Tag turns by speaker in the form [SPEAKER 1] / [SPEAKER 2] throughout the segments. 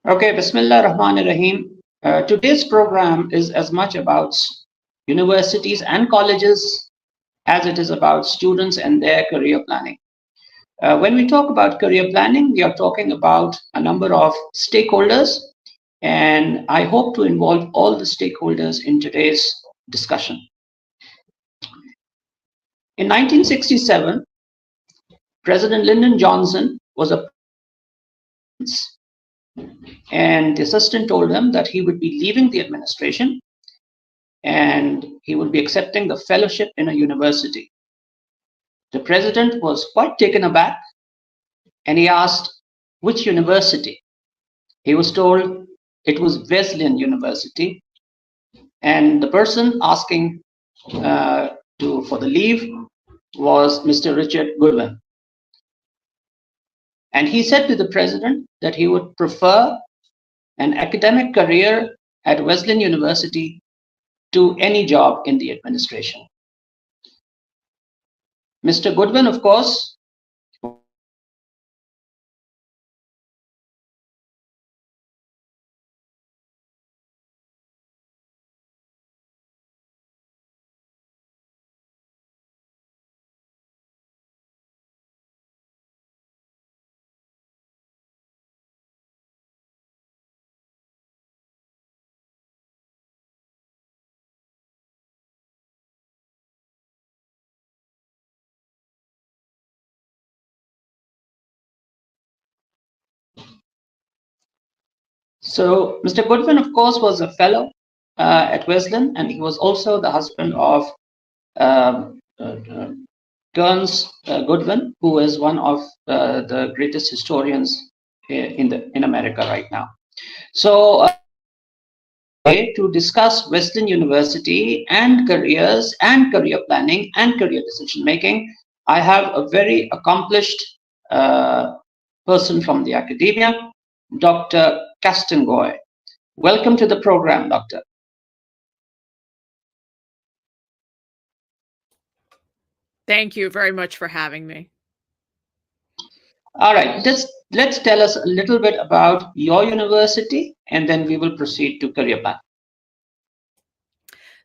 [SPEAKER 1] Okay, Bismillah Rahman Rahim. Today's program is as much about universities and colleges as it is about students and their career planning. When we talk about career planning, we are talking about a number of stakeholders, and I hope to involve all the stakeholders in today's discussion. In 1967, President Lyndon Johnson was a and the assistant told him that he would be leaving the administration and he would be accepting the fellowship in a university. The president was quite taken aback and he asked, which university? He was told it was Wesleyan University. And the person asking for the leave was Mr. Richard Goodwin. And he said to the president that he would prefer an academic career at Wesleyan University to any job in the administration. Mr. Goodwin, of course, so Mr. Goodwin, of course, was a fellow at Wesleyan, and he was also the husband of um, uh, uh, Kearns Goodwin, who is one of the greatest historians in America right now. So, to discuss Wesleyan University and careers and career planning and career decision making, I have a very accomplished person from the academia, Dr. Castonguay. Welcome to the program, Doctor.
[SPEAKER 2] Thank you very much for having me.
[SPEAKER 1] All right, let's tell us a little bit about your university, and then we will proceed to career plan.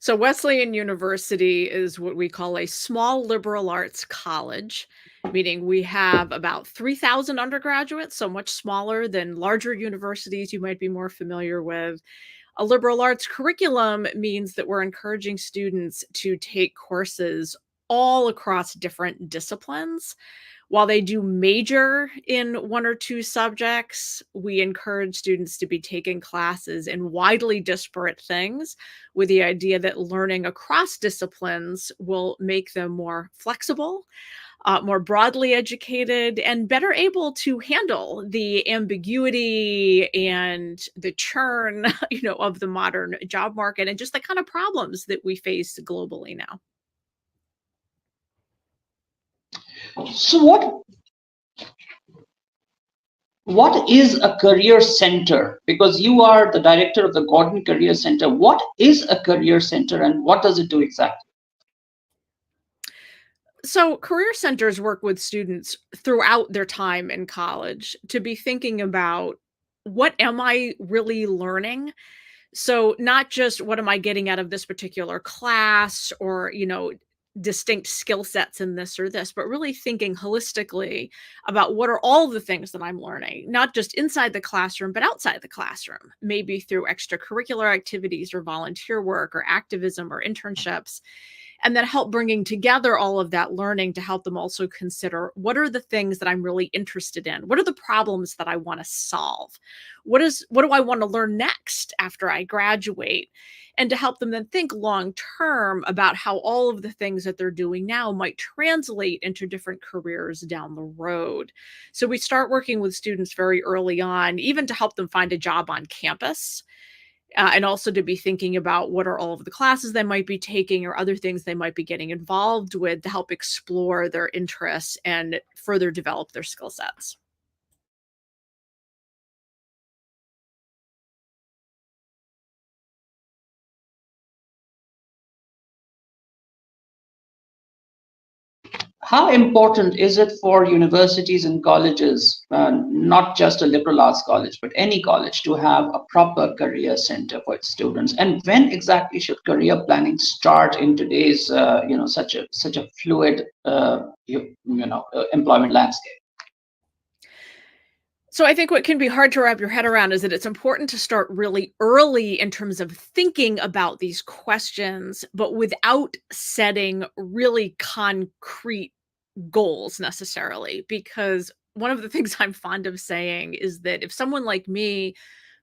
[SPEAKER 2] So Wesleyan University is what we call a small liberal arts college, meaning we have about 3,000 undergraduates, so much smaller than larger universities you might be more familiar with. A liberal arts curriculum means that we're encouraging students to take courses all across different disciplines. While they do major in one or two subjects, we encourage students to be taking classes in widely disparate things with the idea that learning across disciplines will make them more flexible, more broadly educated, and better able to handle the ambiguity and the churn, of the modern job market and just the kind of problems that we face globally now.
[SPEAKER 1] So, what is a career center? Because you are the director of the Gordon Career Center. What is a career center, and what does it do exactly?
[SPEAKER 2] So, career centers work with students throughout their time in college to be thinking about what am I really learning? So, not just what am I getting out of this particular class or, distinct skill sets in this or this, but really thinking holistically about what are all the things that I'm learning, not just inside the classroom, but outside the classroom, maybe through extracurricular activities or volunteer work or activism or internships, and then help bringing together all of that learning to help them also consider what are the things that I'm really interested in? What are the problems that I want to solve? What do I want to learn next after I graduate? And to help them then think long term about how all of the things that they're doing now might translate into different careers down the road. So we start working with students very early on, even to help them find a job on campus, and also to be thinking about what are all of the classes they might be taking or other things they might be getting involved with to help explore their interests and further develop their skill sets.
[SPEAKER 1] How important is it for universities and colleges, not just a liberal arts college, but any college, to have a proper career center for its students? And when exactly should career planning start in today's, such a fluid, employment landscape?
[SPEAKER 2] So I think what can be hard to wrap your head around is that it's important to start really early in terms of thinking about these questions, but without setting really concrete goals necessarily. Because one of the things I'm fond of saying is that if someone like me,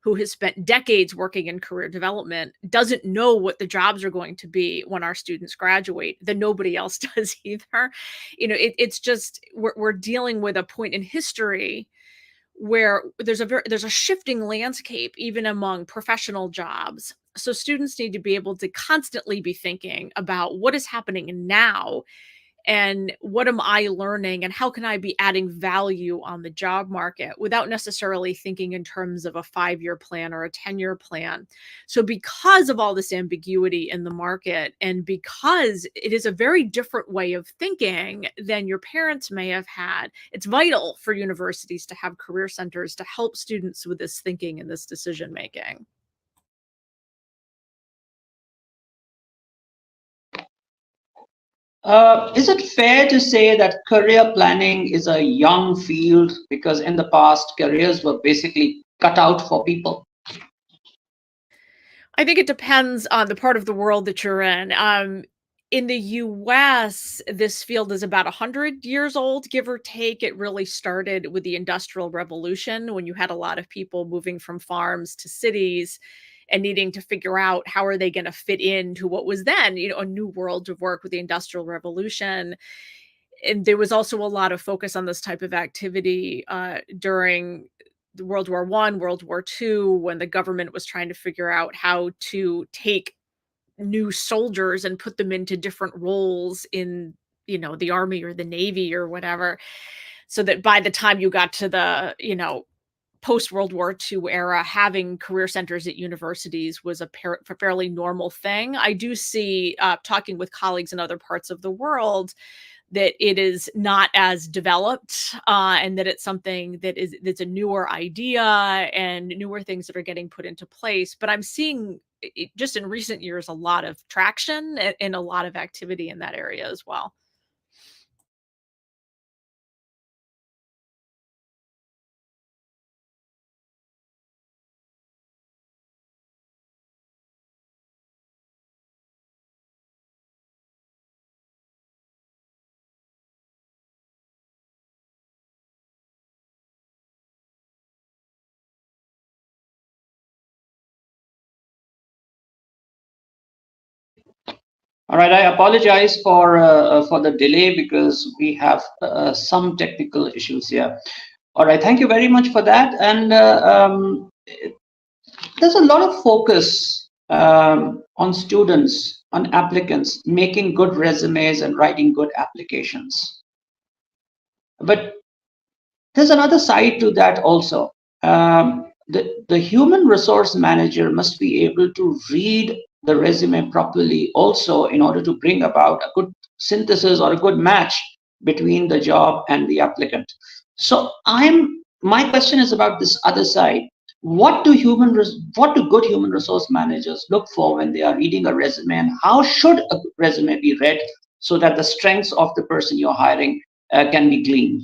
[SPEAKER 2] who has spent decades working in career development, doesn't know what the jobs are going to be when our students graduate, then nobody else does either. It's just we're dealing with a point in history where there's a shifting landscape even among professional jobs. So students need to be able to constantly be thinking about what is happening now and what am I learning and how can I be adding value on the job market without necessarily thinking in terms of a 5-year plan or a 10-year plan. So because of all this ambiguity in the market and because it is a very different way of thinking than your parents may have had, it's vital for universities to have career centers to help students with this thinking and this decision making.
[SPEAKER 1] Is it fair to say that career planning is a young field because in the past careers were basically cut out for people?
[SPEAKER 2] I think it depends on the part of the world that you're in. In the US, this field is about 100 years old, give or take. It really started with the Industrial Revolution when you had a lot of people moving from farms to cities and needing to figure out how are they going to fit into what was then, a new world of work with the Industrial Revolution. And there was also a lot of focus on this type of activity during the World War I, World War II, when the government was trying to figure out how to take new soldiers and put them into different roles in, the army or the navy or whatever, so that by the time you got to the, post World War II era, having career centers at universities was a fairly normal thing. I do see, talking with colleagues in other parts of the world, that it is not as developed, and that it's something that's a newer idea and newer things that are getting put into place. But I'm seeing just in recent years a lot of traction and a lot of activity in that area as well.
[SPEAKER 1] All right, I apologize for the delay because we have some technical issues here. All right, thank you very much for that. And there's a lot of focus on students, on applicants making good resumes and writing good applications. But there's another side to that also. The human resource manager must be able to read the resume properly also in order to bring about a good synthesis or a good match between the job and the applicant. So my question is about this other side. What do good human resource managers look for when they are reading a resume, and how should a resume be read so that the strengths of the person you're hiring can be gleaned?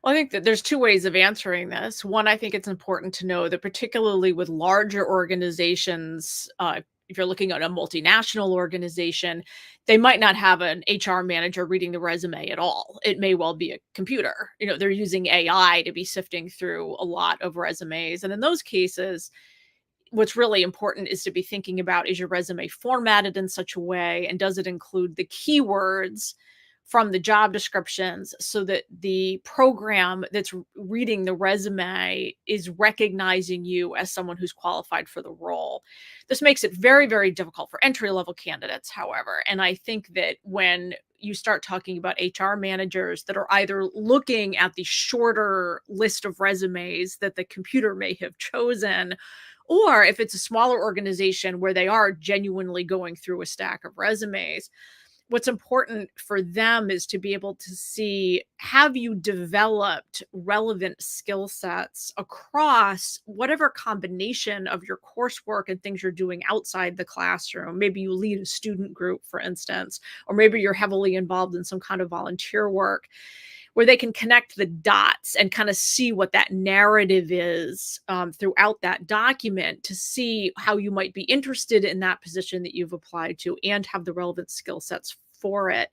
[SPEAKER 2] Well, I think that there's two ways of answering this. One, I think it's important to know that particularly with larger organizations, if you're looking at a multinational organization, they might not have an HR manager reading the resume at all. It may well be a computer. They're using AI to be sifting through a lot of resumes. And in those cases, what's really important is to be thinking about, is your resume formatted in such a way and does it include the keywords from the job descriptions so that the program that's reading the resume is recognizing you as someone who's qualified for the role. This makes it very, very difficult for entry level candidates, however. And I think that when you start talking about HR managers that are either looking at the shorter list of resumes that the computer may have chosen, or if it's a smaller organization where they are genuinely going through a stack of resumes, what's important for them is to be able to see, have you developed relevant skill sets across whatever combination of your coursework and things you're doing outside the classroom? Maybe you lead a student group, for instance, or maybe you're heavily involved in some kind of volunteer work, where they can connect the dots and kind of see what that narrative is throughout that document, to see how you might be interested in that position that you've applied to and have the relevant skill sets for it.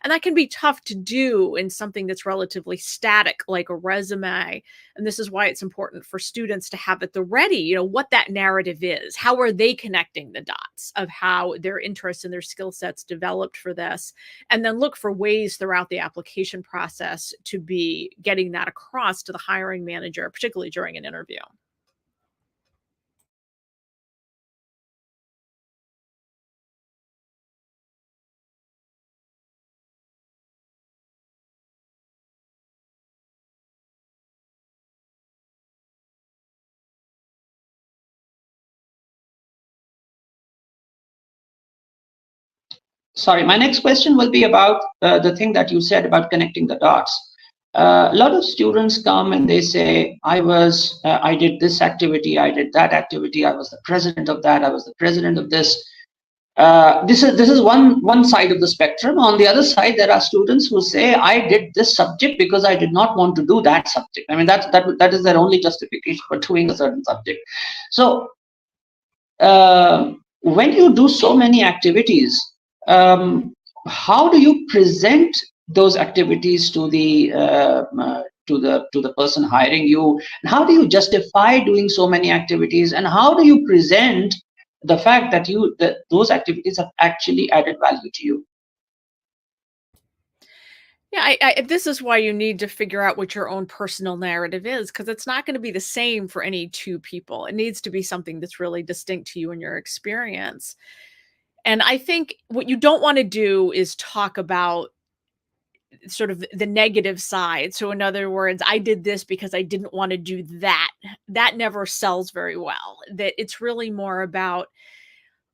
[SPEAKER 2] And that can be tough to do in something that's relatively static, like a resume. And this is why it's important for students to have at the ready, what that narrative is. How are they connecting the dots of how their interests and their skill sets developed for this? And then look for ways throughout the application process to be getting that across to the hiring manager, particularly during an interview.
[SPEAKER 1] Sorry, my next question will be about the thing that you said about connecting the dots. A lot of students come and they say, I did this activity, I did that activity, I was the president of that, I was the president of this. This is one side of the spectrum. On the other side, there are students who say, I did this subject because I did not want to do that subject. I mean, that is their only justification for doing a certain subject. So when you do so many activities, how do you present those activities to the person hiring you? And how do you justify doing so many activities? And how do you present the fact that those activities have actually added value to you?
[SPEAKER 2] Yeah, this is why you need to figure out what your own personal narrative is, because it's not going to be the same for any two people. It needs to be something that's really distinct to you and your experience. And I think what you don't want to do is talk about sort of the negative side. So, in other words, I did this because I didn't want to do that. That never sells very well. That it's really more about,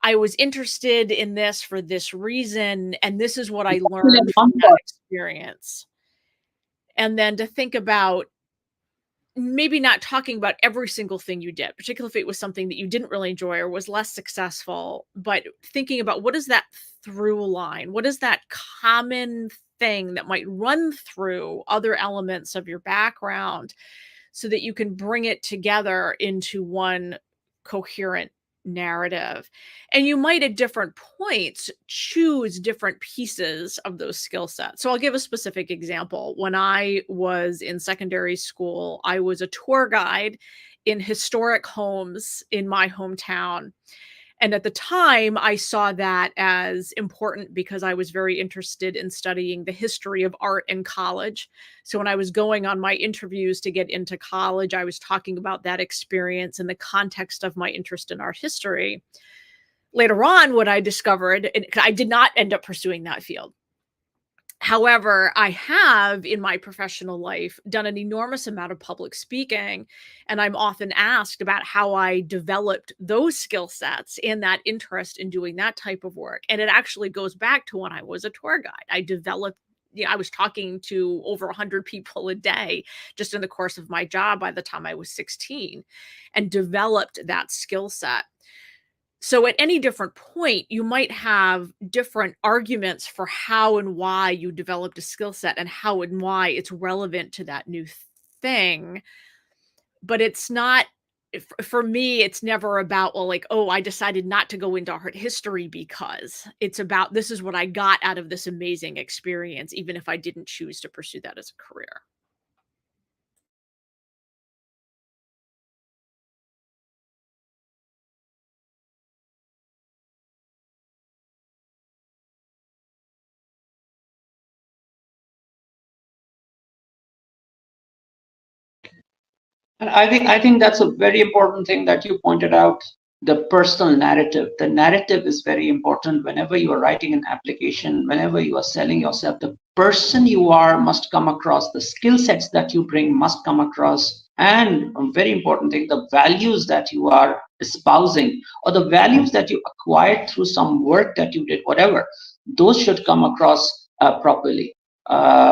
[SPEAKER 2] I was interested in this for this reason, and this is what I learned from that experience. And then to think about maybe not talking about every single thing you did, particularly if it was something that you didn't really enjoy or was less successful, but thinking about, what is that through line? What is that common thing that might run through other elements of your background, so that you can bring it together into one coherent narrative. And you might at different points choose different pieces of those skill sets. So I'll give a specific example. When I was in secondary school, I was a tour guide in historic homes in my hometown. And at the time, I saw that as important because I was very interested in studying the history of art in college. So when I was going on my interviews to get into college, I was talking about that experience in the context of my interest in art history. Later on, what I discovered, and I did not end up pursuing that field. However, I have in my professional life done an enormous amount of public speaking, and I'm often asked about how I developed those skill sets and that interest in doing that type of work. And it actually goes back to when I was a tour guide. I was talking to over 100 people a day just in the course of my job by the time I was 16, and developed that skill set. So at any different point, you might have different arguments for how and why you developed a skill set and how and why it's relevant to that new thing. But it's not, for me, it's never about, well, like, oh, I decided not to go into art history because. It's about, this is what I got out of this amazing experience, even if I didn't choose to pursue that as a career.
[SPEAKER 1] And I think that's a very important thing that you pointed out. The personal narrative. The narrative is very important whenever you are writing an application, whenever you are selling yourself. The person you are must come across. The skill sets that you bring must come across. And a very important thing, the values that you are espousing, or the values that you acquired through some work that you did, whatever, those should come across properly.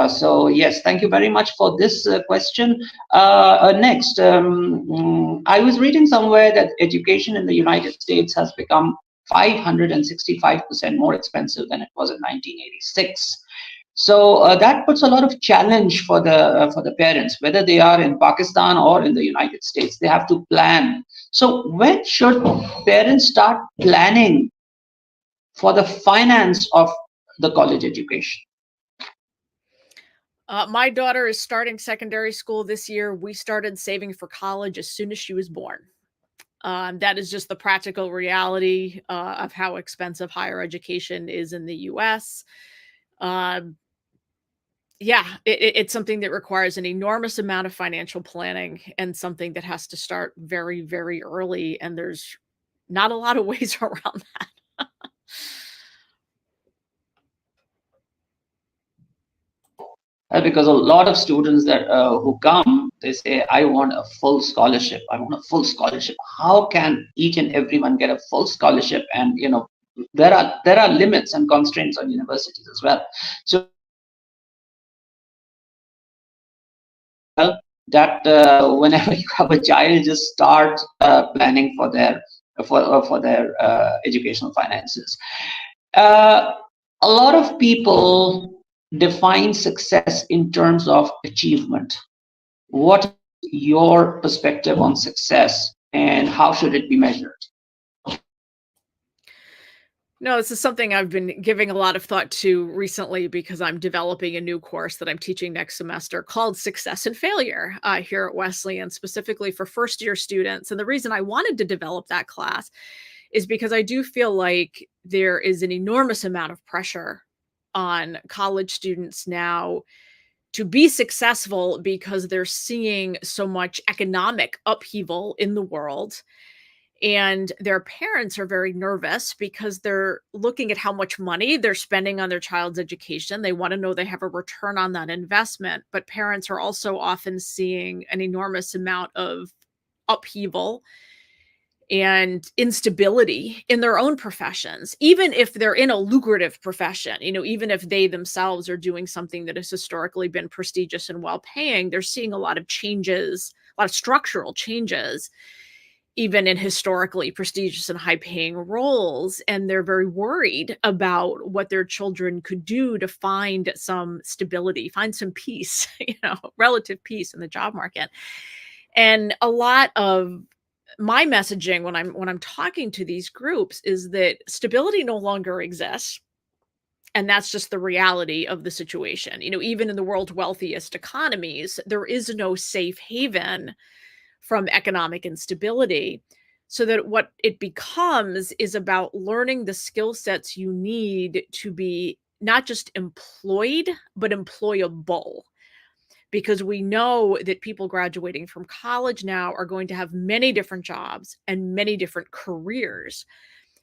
[SPEAKER 1] So yes, thank you very much for this question. Next, I was reading somewhere that education in the United States has become 565% more expensive than it was in 1986. So that puts a lot of challenge for the parents, whether they are in Pakistan or in the United States. They have to plan. So when should parents start planning for the finance of the college education?
[SPEAKER 2] My daughter is starting secondary school this year. We started saving for college as soon as she was born. That is just the practical reality of how expensive higher education is in the US. Um, yeah, it's something that requires an enormous amount of financial planning and something that has to start very, very early. And there's not a lot of ways around that.
[SPEAKER 1] Because a lot of students that who come, they say, I want a full scholarship. I want a full scholarship. How can each and everyone get a full scholarship? And there are limits and constraints on universities as well. So that whenever you have a child, just start planning for their educational finances. Uh, a lot of people define success in terms of achievement. What is your perspective on success, and how should it be measured?
[SPEAKER 2] No, this is something I've been giving a lot of thought to recently because I'm developing a new course that I'm teaching next semester called Success and Failure here at Wesleyan, specifically for first year students. And the reason I wanted to develop that class is because I do feel like there is an enormous amount of pressure on college students now to be successful because they're seeing so much economic upheaval in the world, and their parents are very nervous because they're looking at how much money they're spending on their child's education. They want to know they have a return on that investment, but parents are also often seeing an enormous amount of upheaval and instability in their own professions, even if they're in a lucrative profession. Even if they themselves are doing something that has historically been prestigious and well paying, they're seeing a lot of changes, a lot of structural changes even in historically prestigious and high paying roles. And they're very worried about what their children could do to find some stability, find some peace, relative peace in the job market. And a lot of my messaging when I'm talking to these groups is that stability no longer exists. And that's just the reality of the situation. Even in the world's wealthiest economies, there is no safe haven from economic instability. So that what it becomes is about learning the skill sets you need to be not just employed, but employable. Because we know that people graduating from college now are going to have many different jobs and many different careers.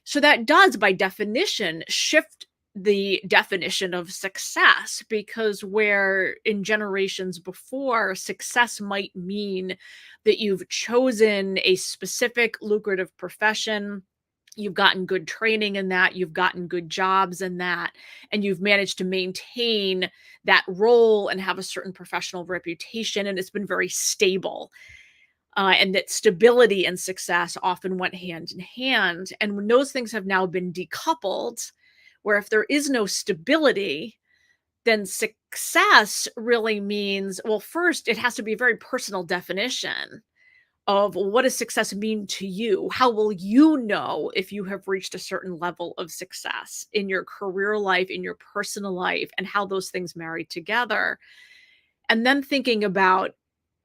[SPEAKER 2] So that does, by definition, shift the definition of success, because where in generations before, success might mean that you've chosen a specific lucrative profession, you've gotten good training in that, you've gotten good jobs in that, and you've managed to maintain that role and have a certain professional reputation, and it's been very stable. And that stability and success often went hand in hand. And when those things have now been decoupled, where if there is no stability, then success really means, well, first, it has to be a very personal definition of what does success mean to you? How will you know if you have reached a certain level of success in your career life, in your personal life, and how those things marry together? And then thinking about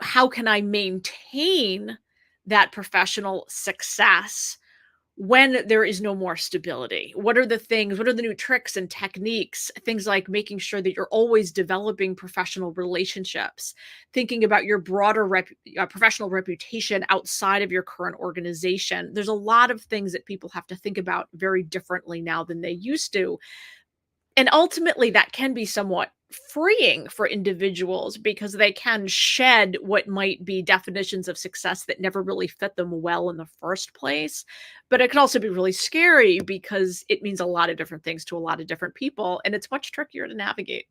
[SPEAKER 2] how can I maintain that professional success when there is no more stability? What are the things, what are the new tricks and techniques? Things like making sure that you're always developing professional relationships, thinking about your broader professional reputation outside of your current organization. There's a lot of things that people have to think about very differently now than they used to. And ultimately, that can be somewhat freeing for individuals because they can shed what might be definitions of success that never really fit them well in the first place. But it can also be really scary because it means a lot of different things to a lot of different people, and it's much trickier to navigate.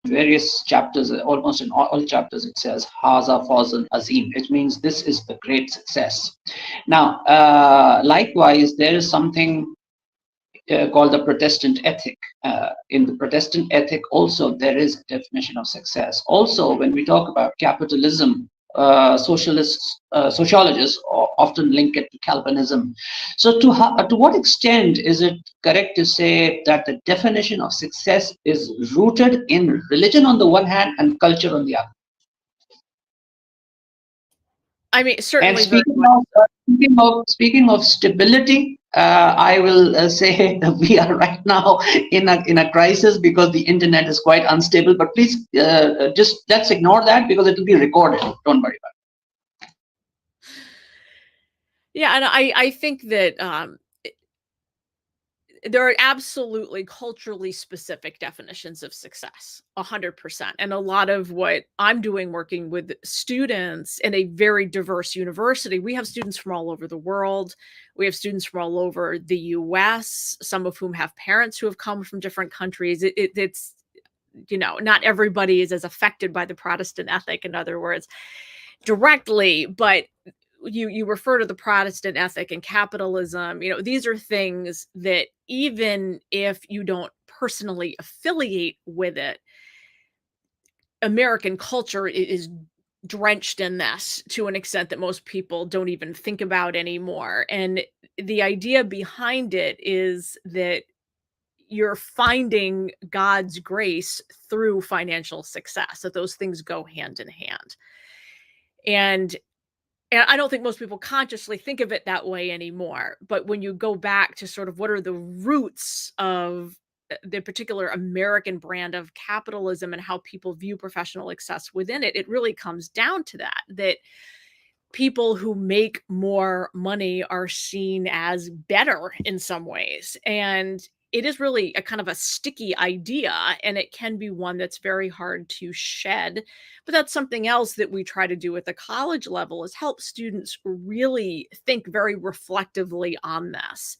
[SPEAKER 1] Various chapters, almost in all chapters, it says Haza Fawzan Azim. It means this is the great success. Now, likewise, there is something called the Protestant ethic. In the Protestant ethic, also there is a definition of success. Also, when we talk about capitalism, sociologists often link it to Calvinism. So, to what extent is it correct to say that the definition of success is rooted in religion on the one hand and culture on the other?
[SPEAKER 2] I mean,
[SPEAKER 1] And
[SPEAKER 2] certainly very
[SPEAKER 1] speaking
[SPEAKER 2] much.
[SPEAKER 1] of speaking of stability, I will say that we are right now in a crisis because the internet is quite unstable. But please, just let's ignore that because it will be recorded. Don't worry about
[SPEAKER 2] Yeah, and I think that there are absolutely culturally specific definitions of success, 100%. And a lot of what I'm doing working with students in a very diverse university, we have students from all over the world. We have students from all over the US, some of whom have parents who have come from different countries. It's, not everybody is as affected by the Protestant ethic, in other words, directly, but you refer to the Protestant ethic and capitalism. These are things that even if you don't personally affiliate with it, American culture is drenched in this to an extent that most people don't even think about anymore. And the idea behind it is that you're finding God's grace through financial success, that those things go hand in hand. And I don't think most people consciously think of it that way anymore. But when you go back to sort of what are the roots of the particular American brand of capitalism and how people view professional success within it, it really comes down to that people who make more money are seen as better in some ways. And it is really a kind of a sticky idea, and it can be one that's very hard to shed. But that's something else that we try to do at the college level is help students really think very reflectively on this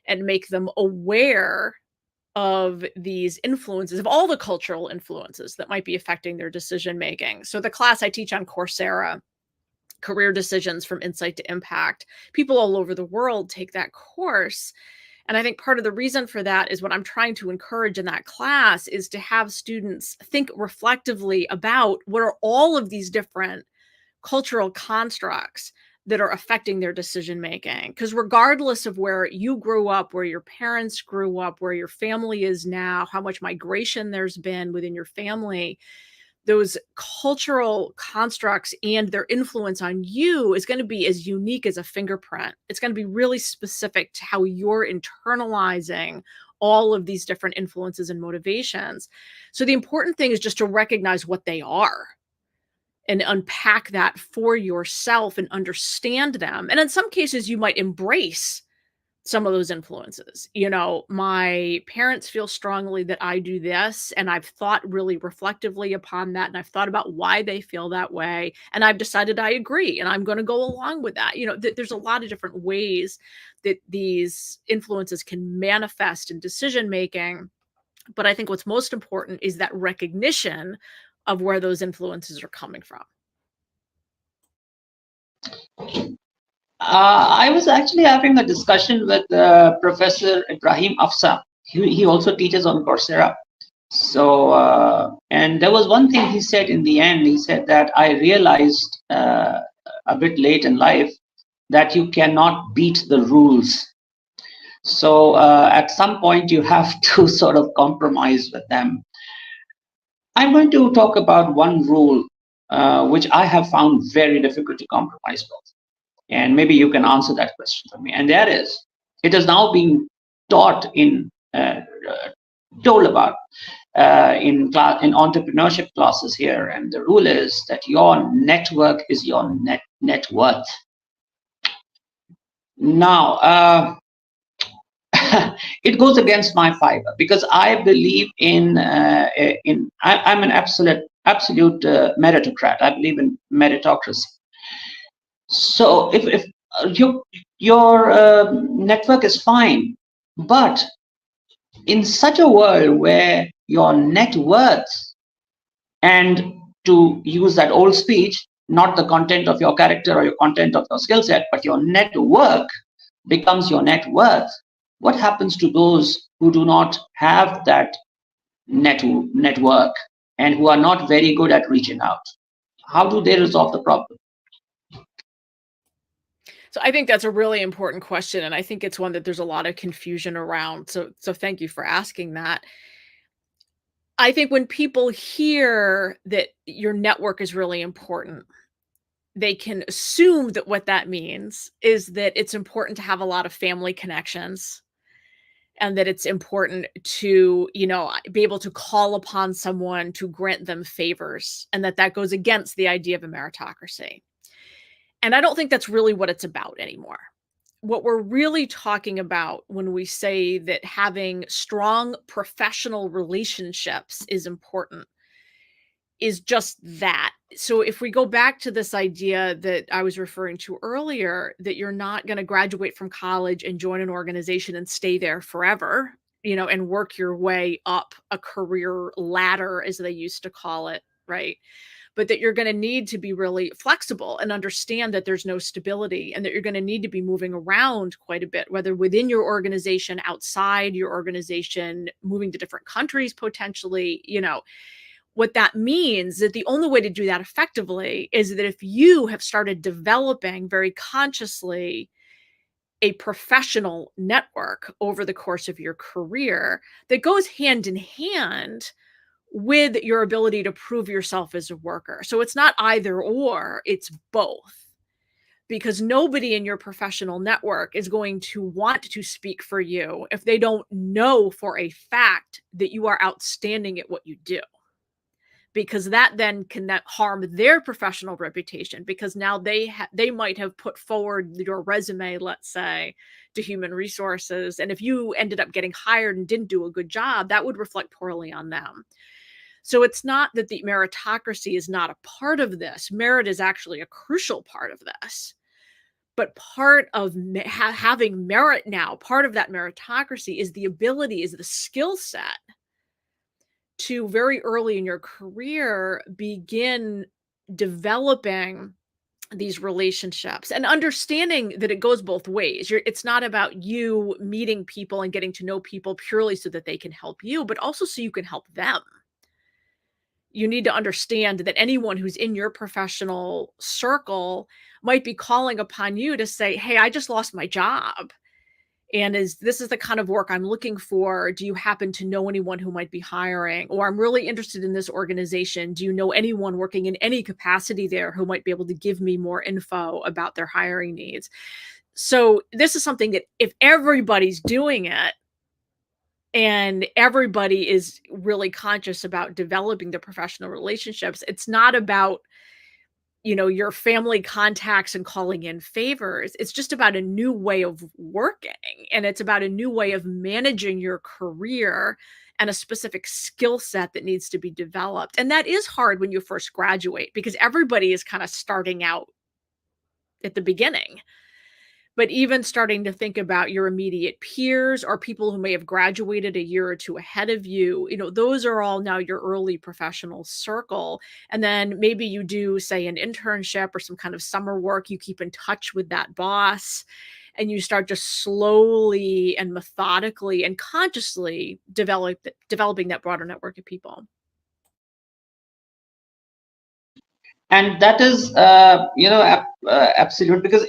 [SPEAKER 2] and make them aware of these influences, of all the cultural influences that might be affecting their decision making. So the class I teach on Coursera, Career Decisions from Insight to Impact, people all over the world take that course. And I think part of the reason for that is what I'm trying to encourage in that class is to have students think reflectively about what are all of these different cultural constructs that are affecting their decision making. Because regardless of where you grew up, where your parents grew up, where your family is now, how much migration there's been within your family, those cultural constructs and their influence on you is going to be as unique as a fingerprint. It's going to be really specific to how you're internalizing all of these different influences and motivations. So the important thing is just to recognize what they are and unpack that for yourself and understand them. And in some cases, you might embrace some of those influences. My parents feel strongly that I do this, and I've thought really reflectively upon that, and I've thought about why they feel that way, and I've decided I agree, and I'm going to go along with that. There's a lot of different ways that these influences can manifest in decision making, but I think what's most important is that recognition of where those influences are coming from.
[SPEAKER 1] I was actually having a discussion with Professor Ibrahim Afsa. He also teaches on Coursera. So, and there was one thing he said in the end. He said that I realized a bit late in life that you cannot beat the rules. So, at some point, you have to sort of compromise with them. I'm going to talk about one rule which I have found very difficult to compromise with. And maybe you can answer that question for me. And that is, it is now being taught in uh, told about in entrepreneurship classes here, and the rule is that your network is your net worth. Now, it goes against my fiber because I believe I'm an absolute meritocrat. I believe in meritocracy. So if your network is fine, but in such a world where your net worth, and to use that old speech, not the content of your character or your content of your skill set, but your network becomes your net worth, what happens to those who do not have that network and who are not very good at reaching out? How do they resolve the problem?
[SPEAKER 2] So I think that's a really important question, and I think it's one that there's a lot of confusion around. So thank you for asking that. I think when people hear that your network is really important, they can assume that what that means is that it's important to have a lot of family connections, and that it's important to, be able to call upon someone to grant them favors, and that goes against the idea of a meritocracy. And I don't think that's really what it's about anymore. What we're really talking about when we say that having strong professional relationships is important is just that. So if we go back to this idea that I was referring to earlier, that you're not going to graduate from college and join an organization and stay there forever, and work your way up a career ladder, as they used to call it, right? But that you're going to need to be really flexible and understand that there's no stability, and that you're going to need to be moving around quite a bit, whether within your organization, outside your organization, moving to different countries potentially. What that means is that the only way to do that effectively is that if you have started developing very consciously a professional network over the course of your career that goes hand in hand with your ability to prove yourself as a worker. So it's not either or, it's both. Because nobody in your professional network is going to want to speak for you if they don't know for a fact that you are outstanding at what you do. Because that then can harm their professional reputation, because now they might have put forward your resume, let's say, to human resources. And if you ended up getting hired and didn't do a good job, that would reflect poorly on them. So it's not that the meritocracy is not a part of this. Merit is actually a crucial part of this. But part of having merit now, part of that meritocracy is the ability, is the skill set to very early in your career begin developing these relationships and understanding that it goes both ways. It's not about you meeting people and getting to know people purely so that they can help you, but also so you can help them. You need to understand that anyone who's in your professional circle might be calling upon you to say, hey, I just lost my job. And this is the kind of work I'm looking for. Do you happen to know anyone who might be hiring? Or I'm really interested in this organization. Do you know anyone working in any capacity there who might be able to give me more info about their hiring needs? So this is something that if everybody's doing it, and everybody is really conscious about developing the professional relationships, it's not about, your family contacts and calling in favors. It's just about a new way of working. And it's about a new way of managing your career and a specific skill set that needs to be developed. And that is hard when you first graduate, because everybody is kind of starting out at the beginning. But even starting to think about your immediate peers or people who may have graduated a year or two ahead of you, those are all now your early professional circle. And then maybe you do, say, an internship or some kind of summer work, you keep in touch with that boss, and you start just slowly and methodically and consciously developing that broader network of people.
[SPEAKER 1] And that is absolute, because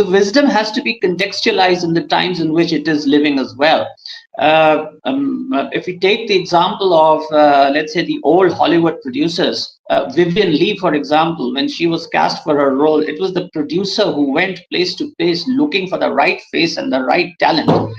[SPEAKER 1] wisdom has to be contextualized in the times in which it is living as well. If we take the example of let's say the old Hollywood producers, Vivian Lee, for example, when she was cast for her role, it was the producer who went place to place looking for the right face and the right talent.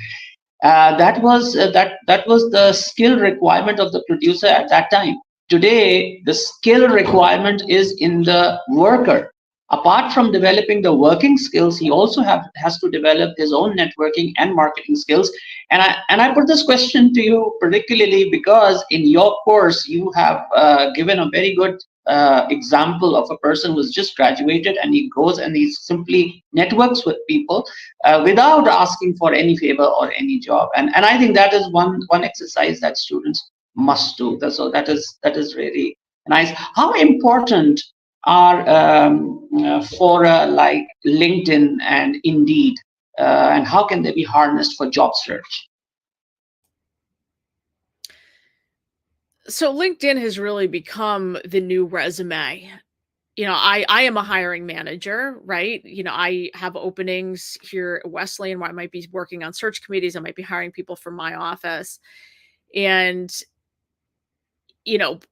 [SPEAKER 1] That was the skill requirement of the producer at that time. Today, the skill requirement is in the worker. Apart from developing the working skills, he also has to develop his own networking and marketing skills. And I put this question to you particularly because in your course you have given a very good example of a person who's just graduated, and he goes and he simply networks with people without asking for any favor or any job. And I think that is one exercise that students must do. So that is really nice. How important are fora like LinkedIn and Indeed, and how can they be harnessed for job search?
[SPEAKER 2] So LinkedIn has really become the new resume. I am a hiring manager, right? I have openings here at Wesleyan where I might be working on search committees. I might be hiring people from my office. And,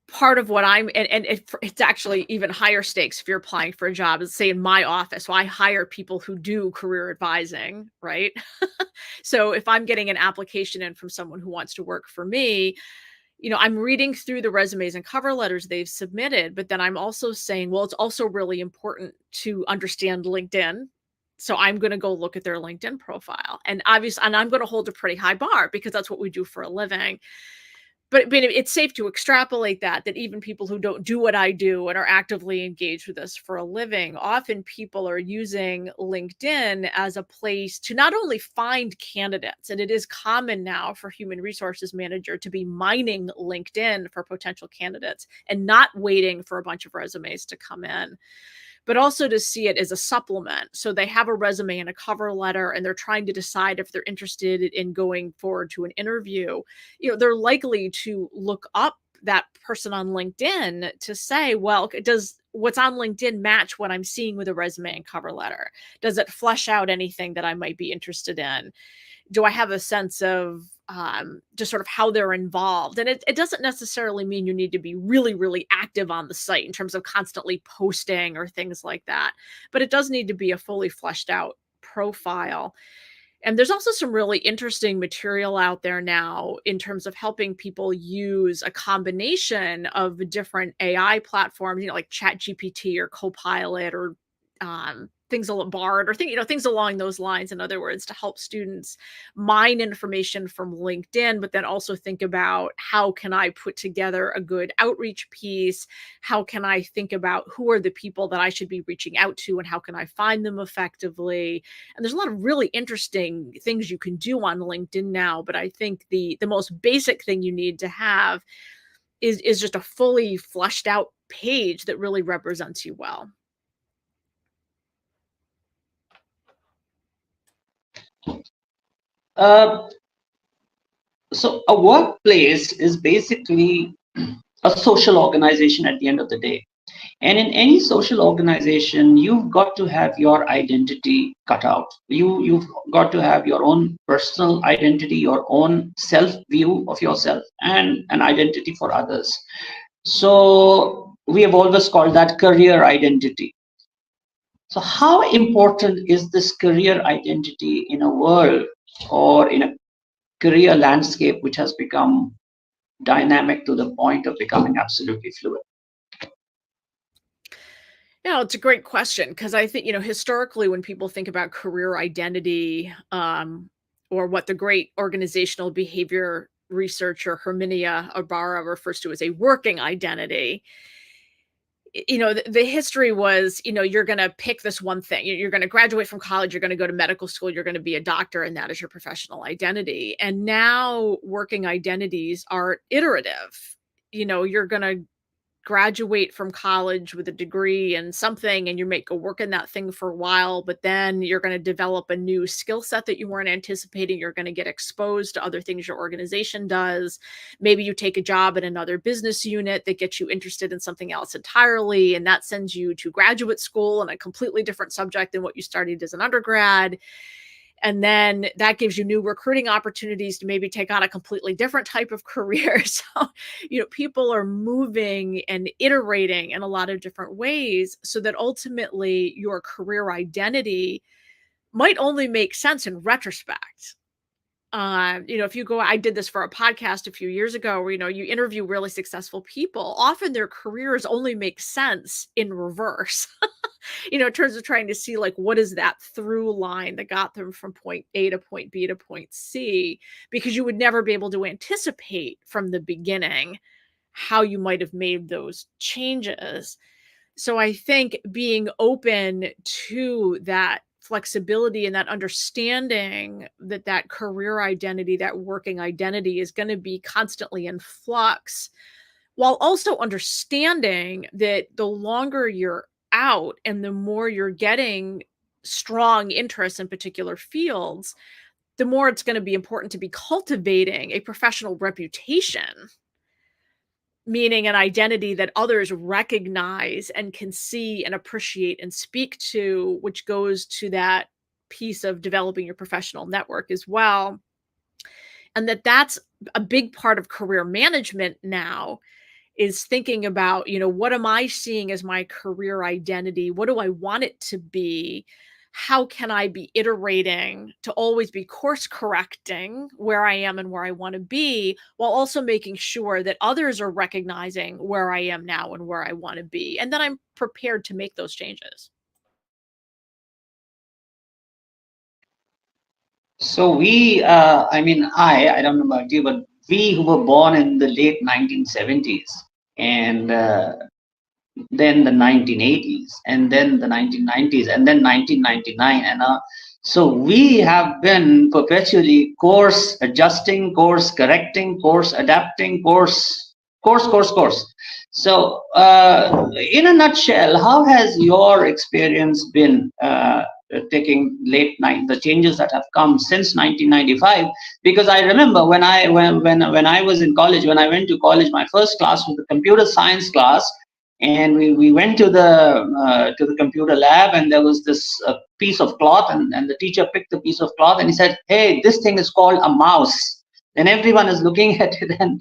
[SPEAKER 2] part of what and it's actually even higher stakes if you're applying for a job, is say in my office. So I hire people who do career advising, right? So if I'm getting an application in from someone who wants to work for me, I'm reading through the resumes and cover letters they've submitted, but then I'm also saying, well, it's also really important to understand LinkedIn. So I'm going to go look at their LinkedIn profile. And obviously, and I'm going to hold a pretty high bar because that's what we do for a living. But it's safe to extrapolate that even people who don't do what I do and are actively engaged with this for a living, often people are using LinkedIn as a place to not only find candidates, and it is common now for human resources manager to be mining LinkedIn for potential candidates and not waiting for a bunch of resumes to come in, but also to see it as a supplement. So they have a resume and a cover letter, and they're trying to decide if they're interested in going forward to an interview. They're likely to look up that person on LinkedIn to say, well, does what's on LinkedIn match what I'm seeing with a resume and cover letter? Does it flesh out anything that I might be interested in? Do I have a sense of just sort of how they're involved? And it doesn't necessarily mean you need to be really, really active on the site in terms of constantly posting or things like that. But it does need to be a fully fleshed out profile. And there's also some really interesting material out there now in terms of helping people use a combination of different AI platforms, like ChatGPT or Copilot or things like Bard or things along those lines. In other words, to help students mine information from LinkedIn, but then also think about how can I put together a good outreach piece? How can I think about who are the people that I should be reaching out to, and how can I find them effectively? And there's a lot of really interesting things you can do on LinkedIn now. But I think the most basic thing you need to have is just a fully fleshed out page that really represents you well.
[SPEAKER 1] Uh, so a workplace is basically a social organization at the end of the day. And in any social organization, you've got to have your identity cut out. You've got to have your own personal identity, your own self view of yourself, and an identity for others. So we have always called that career identity. So how important is this career identity in a world or in a career landscape which has become dynamic to the point of becoming absolutely fluid?
[SPEAKER 2] Yeah, it's a great question because I think, historically, when people think about career identity, or what the great organizational behavior researcher Herminia Ibarra refers to as a working identity, the history was, you're going to pick this one thing. You're going to graduate from college, you're going to go to medical school, you're going to be a doctor, and that is your professional identity. And now working identities are iterative. You're going to graduate from college with a degree in something, and you may go work in that thing for a while, but then you're going to develop a new skill set that you weren't anticipating. You're going to get exposed to other things your organization does. Maybe you take a job in another business unit that gets you interested in something else entirely, and that sends you to graduate school in a completely different subject than what you studied as an undergrad. And then that gives you new recruiting opportunities to maybe take on a completely different type of career. So, people are moving and iterating in a lot of different ways so that ultimately your career identity might only make sense in retrospect. If you go, I did this for a podcast a few years ago where, you interview really successful people. Often their careers only make sense in reverse, in terms of trying to see like what is that through line that got them from point A to point B to point C, because you would never be able to anticipate from the beginning how you might have made those changes. So I think being open to that flexibility and that understanding that that career identity, that working identity is going to be constantly in flux, while also understanding that the longer you're out and the more you're getting strong interests in particular fields, the more it's going to be important to be cultivating a professional reputation, meaning an identity that others recognize and can see and appreciate and speak to, which goes to that piece of developing your professional network as well. And that's a big part of career management now, is thinking about, what am I seeing as my career identity? What do I want it to be? How can I be iterating to always be course correcting where I am and where I want to be, while also making sure that others are recognizing where I am now and where I want to be, and that I'm prepared to make those changes.
[SPEAKER 1] So I don't know about you, but we who were born in the late 1970s and then the 1980s and then the 1990s and then 1999 and so we have been perpetually course adjusting, course correcting, course adapting, course. So in a nutshell, how has your experience been taking the changes that have come since 1995? Because I remember when I was in college, when I went to college, my first class was the computer science class, and we went to the computer lab, and there was this piece of cloth, and the teacher picked the piece of cloth and he said, "Hey, this thing is called a mouse." And everyone is looking at it, and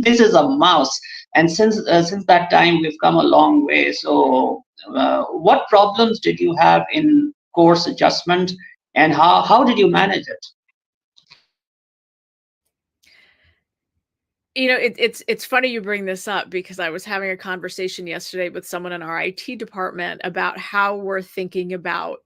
[SPEAKER 1] this is a mouse. And since that time, we've come a long way. So what problems did you have in course adjustment, and how did you manage it?
[SPEAKER 2] It's funny you bring this up, because I was having a conversation yesterday with someone in our IT department about how we're thinking about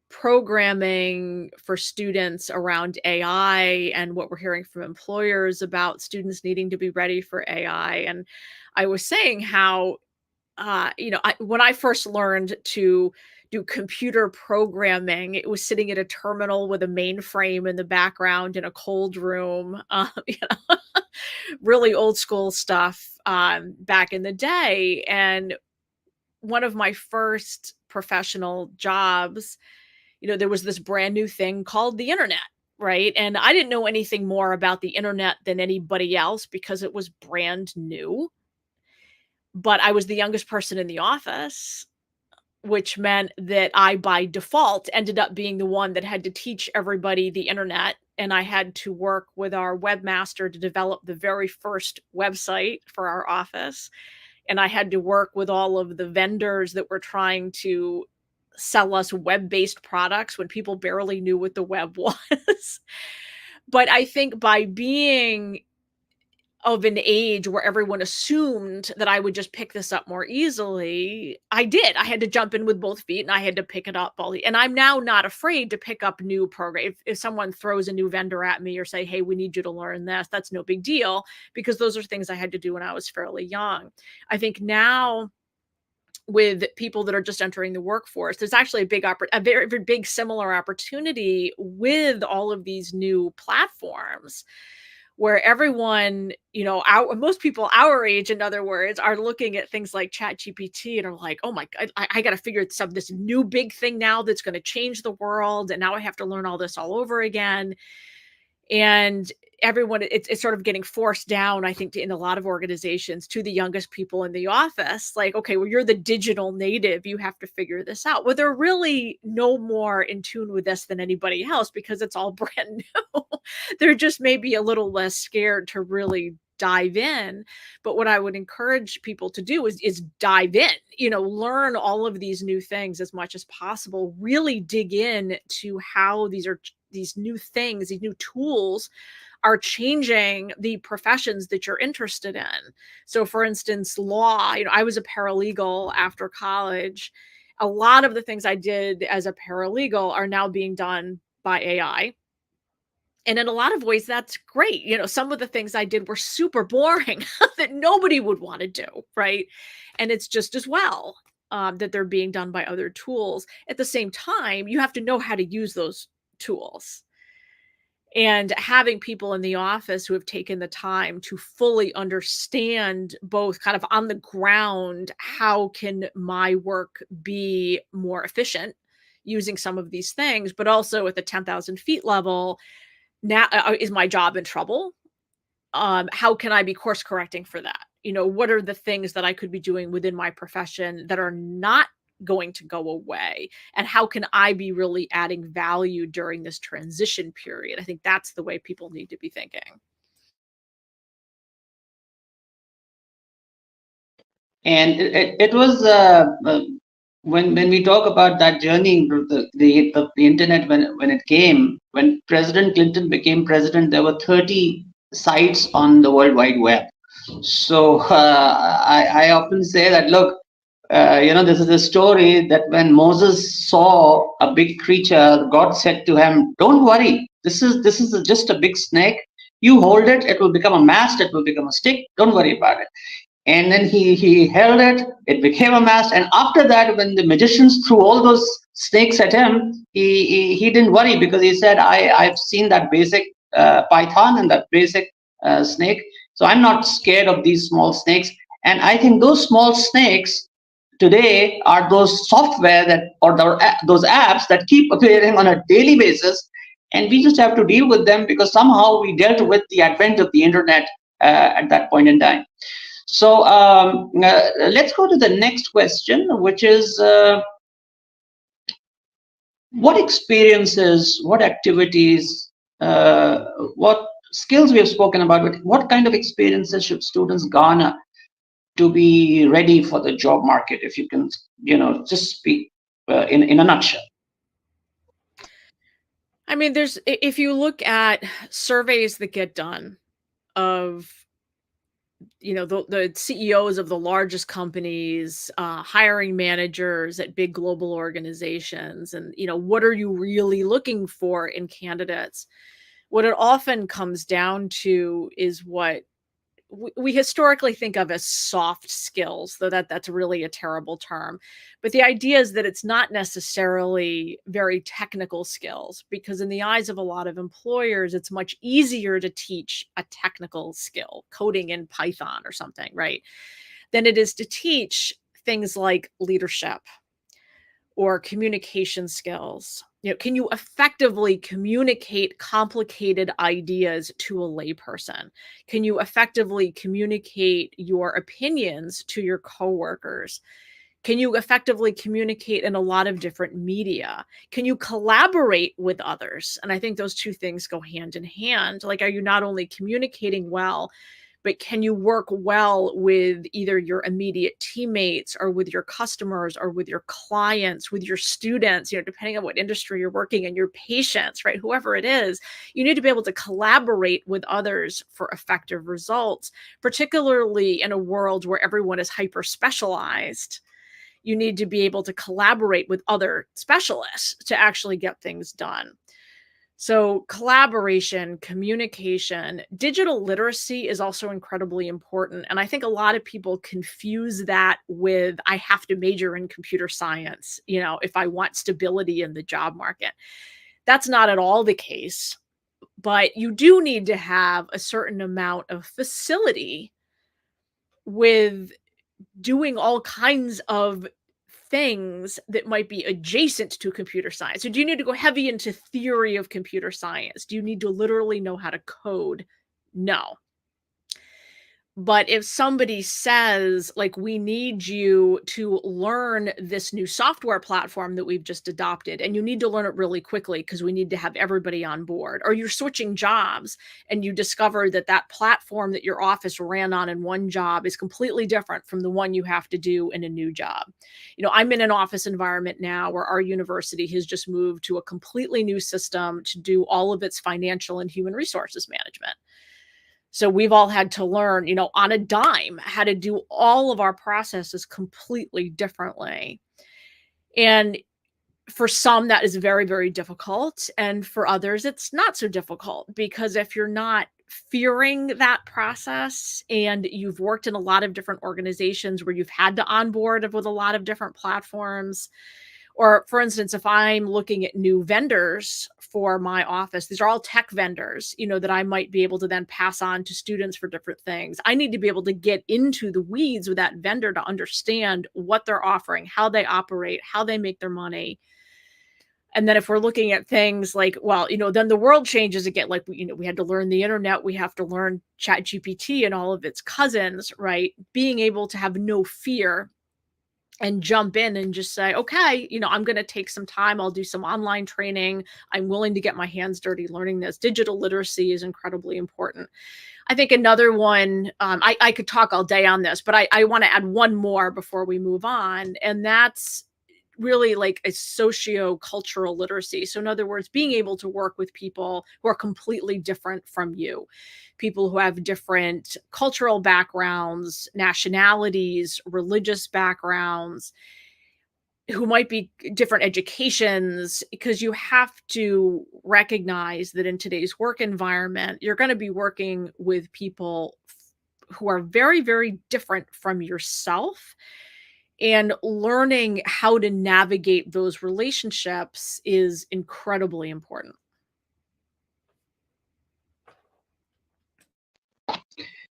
[SPEAKER 2] programming for students around AI, and what we're hearing from employers about students needing to be ready for AI. And I was saying how, when I first learned to do computer programming, it was sitting at a terminal with a mainframe in the background in a cold room, really old school stuff, back in the day. And one of my first professional jobs, there was this brand new thing called the internet, right? And I didn't know anything more about the internet than anybody else because it was brand new. But I was the youngest person in the office, which meant that I, by default, ended up being the one that had to teach everybody the internet. And I had to work with our webmaster to develop the very first website for our office. And I had to work with all of the vendors that were trying to sell us web-based products when people barely knew what the web was. But I think by being of an age where everyone assumed that I would just pick this up more easily, I did. I had to jump in with both feet, and I had to pick it up and I'm now not afraid to pick up new program. If someone throws a new vendor at me or say, "Hey, we need you to learn this," that's no big deal, because those are things I had to do when I was fairly young. I think now, with people that are just entering the workforce, there's actually a very, very big similar opportunity with all of these new platforms, where everyone, most people our age, in other words, are looking at things like ChatGPT and are like, "Oh my God, I got to figure this new big thing now that's going to change the world. And now I have to learn all this all over again." And everyone, it's sort of getting forced down, I think, in a lot of organizations, to the youngest people in the office. Like, okay, well, you're the digital native, you have to figure this out. Well, they're really no more in tune with this than anybody else, because it's all brand new. They're just maybe a little less scared to really dive in. But what I would encourage people to do is dive in, learn all of these new things as much as possible, really dig in to how these are these new things, these new tools are changing the professions that you're interested in. So for instance, law, I was a paralegal after college. A lot of the things I did as a paralegal are now being done by AI. And in a lot of ways, that's great. Some of the things I did were super boring that nobody would want to do, right? And it's just as well that they're being done by other tools. At the same time, you have to know how to use those tools. And having people in the office who have taken the time to fully understand both kind of on the ground, how can my work be more efficient using some of these things, but also at the 10,000 feet level, now is my job in trouble? How can I be course correcting for that? What are the things that I could be doing within my profession that are not going to go away? And how can I be really adding value during this transition period? I think that's the way people need to be thinking.
[SPEAKER 1] And it was when we talk about that journey, the internet, when it came, when President Clinton became president, there were 30 sites on the World Wide Web. So I often say that, look, this is a story that when Moses saw a big creature, God said to him, "Don't worry, this is just a big snake. You hold it; it will become a mast. It will become a stick. Don't worry about it." And then he held it, it became a mast. And after that, when the magicians threw all those snakes at him, he didn't worry, because he said, I've seen that basic python and that basic snake, so I'm not scared of these small snakes. And I think those small snakes today are those software that, or those apps that keep appearing on a daily basis, and we just have to deal with them, because somehow we dealt with the advent of the internet at that point in time. So let's go to the next question, which is what experiences, what activities, what skills we have spoken about, but what kind of experiences should students garner to be ready for the job market? If you can, just speak in a nutshell.
[SPEAKER 2] I mean, if you look at surveys that get done of the CEOs of the largest companies, hiring managers at big global organizations, and what are you really looking for in candidates? What it often comes down to is what we historically think of as soft skills, though that's really a terrible term. But the idea is that it's not necessarily very technical skills, because in the eyes of a lot of employers, it's much easier to teach a technical skill, coding in Python or something, right, than it is to teach things like leadership or communication skills. Can you effectively communicate complicated ideas to a layperson? Can you effectively communicate your opinions to your coworkers? Can you effectively communicate in a lot of different media? Can you collaborate with others? And I think those two things go hand in hand. Like, are you not only communicating well, but can you work well with either your immediate teammates or with your customers or with your clients, with your students, depending on what industry you're working in, your patients, right? Whoever it is, you need to be able to collaborate with others for effective results, particularly in a world where everyone is hyper specialized. You need to be able to collaborate with other specialists to actually get things done. So collaboration, communication, digital literacy is also incredibly important. And I think a lot of people confuse that with, I have to major in computer science, if I want stability in the job market. That's not at all the case. But you do need to have a certain amount of facility with doing all kinds of things that might be adjacent to computer science. So do you need to go heavy into theory of computer science? Do you need to literally know how to code? No. But if somebody says, like, we need you to learn this new software platform that we've just adopted, and you need to learn it really quickly because we need to have everybody on board, or you're switching jobs and you discover that that platform that your office ran on in one job is completely different from the one you have to do in a new job. I'm in an office environment now where our university has just moved to a completely new system to do all of its financial and human resources management. So we've all had to learn, on a dime, how to do all of our processes completely differently. And for some, that is very, very difficult. And for others, it's not so difficult because if you're not fearing that process and you've worked in a lot of different organizations where you've had to onboard with a lot of different platforms, or for instance, if I'm looking at new vendors for my office, these are all tech vendors, that I might be able to then pass on to students for different things. I need to be able to get into the weeds with that vendor to understand what they're offering, how they operate, how they make their money. And then if we're looking at things like, well, then the world changes again. Like, we had to learn the internet, we have to learn Chat GPT and all of its cousins, right? Being able to have no fear and jump in and just say, okay, I'm going to take some time. I'll do some online training. I'm willing to get my hands dirty learning this. Digital literacy is incredibly important. I think another one, I could talk all day on this, but I want to add one more before we move on. And that's really like a socio-cultural literacy. So in other words, being able to work with people who are completely different from you, people who have different cultural backgrounds, nationalities, religious backgrounds, who might be different educations, because you have to recognize that in today's work environment, you're going to be working with people who are very, very different from yourself, and learning how to navigate those relationships is incredibly important.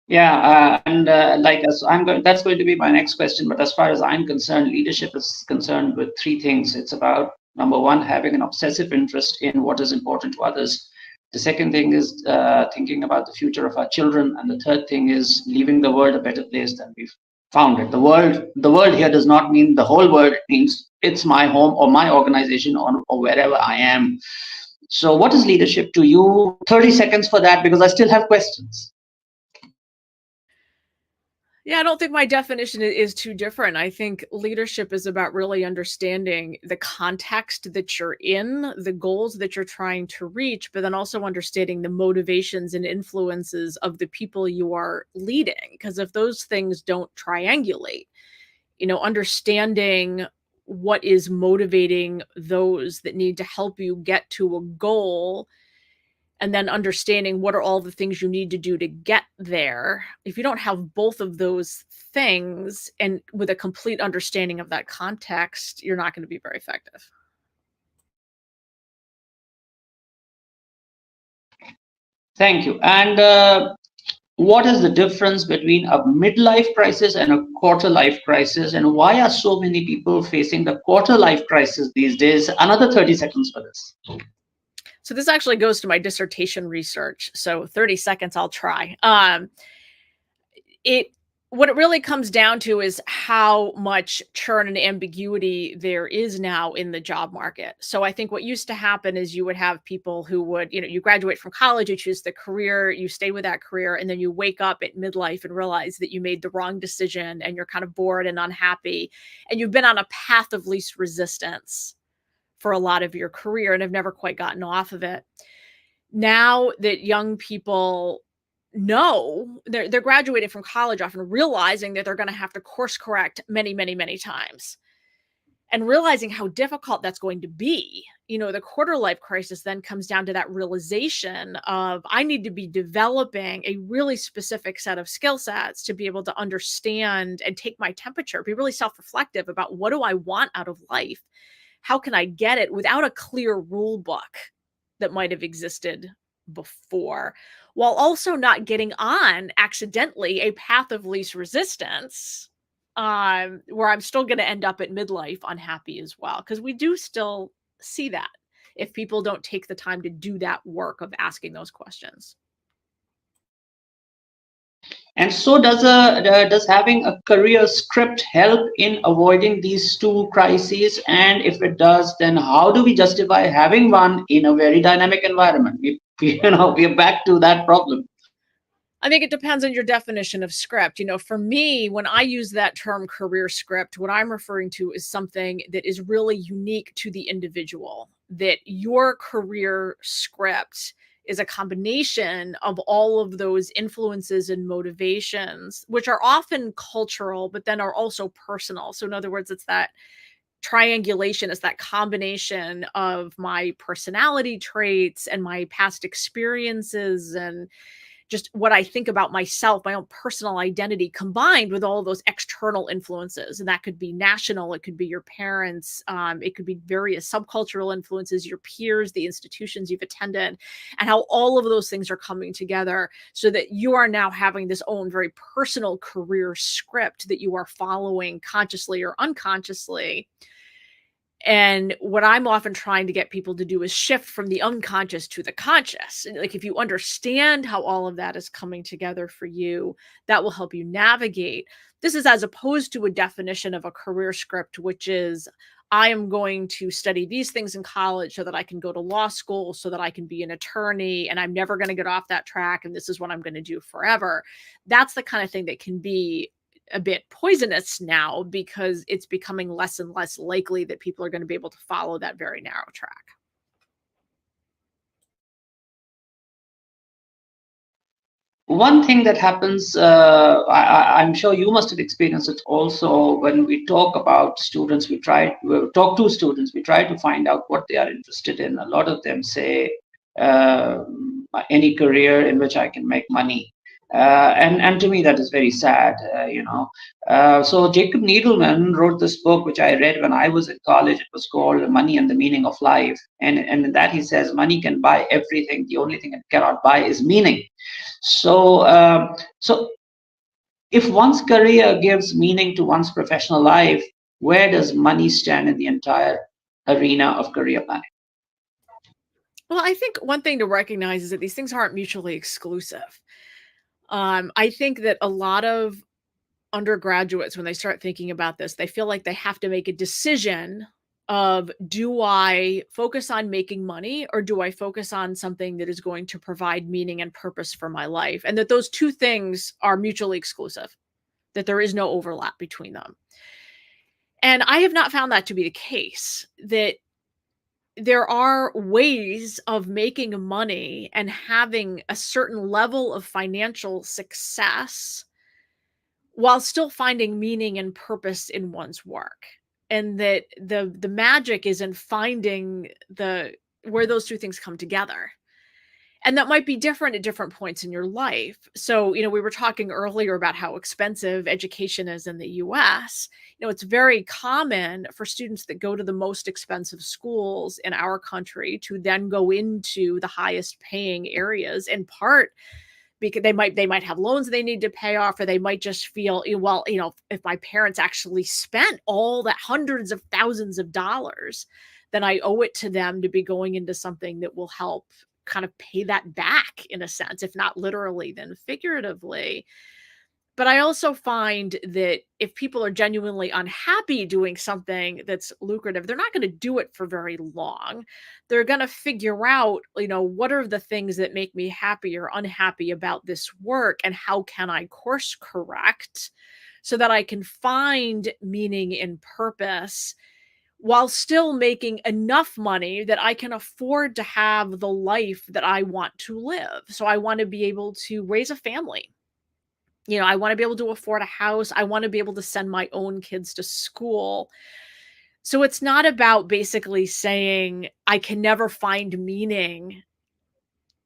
[SPEAKER 1] Yeah, and like as that's going to be my next question. But as far as I'm concerned, leadership is concerned with three things. It's about number one, having an obsessive interest in what is important to others. The second thing is thinking about the future of our children, and the third thing is leaving the world a better place than we've found it. The world here does not mean the whole world. It means it's my home or my organization or wherever I am. So, what is leadership to you? 30 seconds for that because I still have questions.
[SPEAKER 2] Yeah, I don't think my definition is too different. I think leadership is about really understanding the context that you're in, the goals that you're trying to reach, but then also understanding the motivations and influences of the people you are leading. Because if those things don't triangulate, understanding what is motivating those that need to help you get to a goal, and then understanding what are all the things you need to do to get there. If you don't have both of those things and with a complete understanding of that context, you're not going to be very effective.
[SPEAKER 1] Thank you. And what is the difference between a midlife crisis and a quarter life crisis? And why are so many people facing the quarter life crisis these days? Another 30 seconds for this.
[SPEAKER 2] So this actually goes to my dissertation research. So 30 seconds, I'll try. It What it really comes down to is how much churn and ambiguity there is now in the job market. So I think what used to happen is you would have people who would, you graduate from college, you choose the career, you stay with that career, and then you wake up at midlife and realize that you made the wrong decision and you're kind of bored and unhappy. And you've been on a path of least resistance for a lot of your career and have never quite gotten off of it. Now that young people know, they're graduating from college often realizing that they're going to have to course correct many, many, many times, and realizing how difficult that's going to be. The quarter life crisis then comes down to that realization of, I need to be developing a really specific set of skill sets to be able to understand and take my temperature, be really self-reflective about what do I want out of life, how can I get it without a clear rule book that might have existed before, while also not getting on accidentally a path of least resistance, where I'm still going to end up at midlife unhappy as well. Because we do still see that if people don't take the time to do that work of asking those questions.
[SPEAKER 1] And so does having a career script help in avoiding these two crises? And if it does, then how do we justify having one in a very dynamic environment? We're back to that problem.
[SPEAKER 2] I think it depends on your definition of script. For me, when I use that term career script, what I'm referring to is something that is really unique to the individual, that your career script is a combination of all of those influences and motivations, which are often cultural, but then are also personal. So, in other words, it's that triangulation, is that combination of my personality traits and my past experiences and just what I think about myself, my own personal identity, combined with all of those external influences. And that could be national, it could be your parents, it could be various subcultural influences, your peers, the institutions you've attended, and how all of those things are coming together so that you are now having this own very personal career script that you are following consciously or unconsciously. And what I'm often trying to get people to do is shift from the unconscious to the conscious. And like if you understand how all of that is coming together for you, that will help you navigate. This is as opposed to a definition of a career script, which is I am going to study these things in college so that I can go to law school, so that I can be an attorney, and I'm never going to get off that track. And this is what I'm going to do forever. That's the kind of thing that can be a bit poisonous now because it's becoming less and less likely that people are going to be able to follow that very narrow track.
[SPEAKER 1] One thing that happens, I'm sure you must have experienced it also, when we talk about students, we talk to students, we try to find out what they are interested in. A lot of them say, uh, any career in which I can make money. And to me, that is very sad, So Jacob Needleman wrote this book, which I read when I was in college. It was called Money and the Meaning of Life. And in that he says, money can buy everything. The only thing it cannot buy is meaning. So if one's career gives meaning to one's professional life, where does money stand in the entire arena of career planning?
[SPEAKER 2] Well, I think one thing to recognize is that these things aren't mutually exclusive. I think that a lot of undergraduates, when they start thinking about this, they feel like they have to make a decision of, do I focus on making money or do I focus on something that is going to provide meaning and purpose for my life? And that those two things are mutually exclusive, that there is no overlap between them. And I have not found that to be the case, that there are ways of making money and having a certain level of financial success while still finding meaning and purpose in one's work. And that the magic is in finding the where those two things come together. And that might be different at different points in your life. So, we were talking earlier about how expensive education is in the US. It's very common for students that go to the most expensive schools in our country to then go into the highest paying areas, in part because they might have loans they need to pay off, or they might just feel, well, if my parents actually spent all that hundreds of thousands of dollars, then I owe it to them to be going into something that will help kind of pay that back, in a sense, if not literally, then figuratively. But I also find that if people are genuinely unhappy doing something that's lucrative, they're not going to do it for very long. They're going to figure out, what are the things that make me happy or unhappy about this work, and how can I course correct so that I can find meaning and purpose while still making enough money that I can afford to have the life that I want to live. So I want to be able to raise a family. I want to be able to afford a house. I want to be able to send my own kids to school. So it's not about basically saying I can never find meaning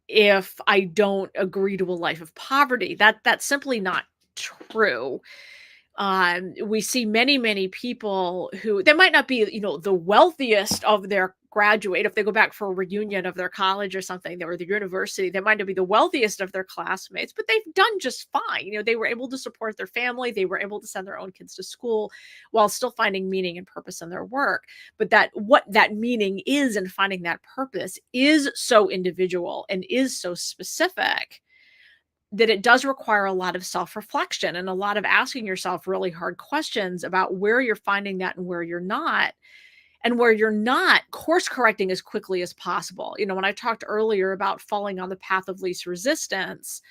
[SPEAKER 2] if I don't agree to a life of poverty. That's simply not true. We see many, many people who they might not be, the wealthiest of their graduate. If they go back for a reunion of their college or something, or the university, they might not be the wealthiest of their classmates, but they've done just fine. They were able to support their family. They were able to send their own kids to school while still finding meaning and purpose in their work. But what that meaning is and finding that purpose is so individual and is so specific that it does require a lot of self-reflection and a lot of asking yourself really hard questions about where you're finding that and where you're not. And where you're not, course correcting as quickly as possible. When I talked earlier about falling on the path of least resistance,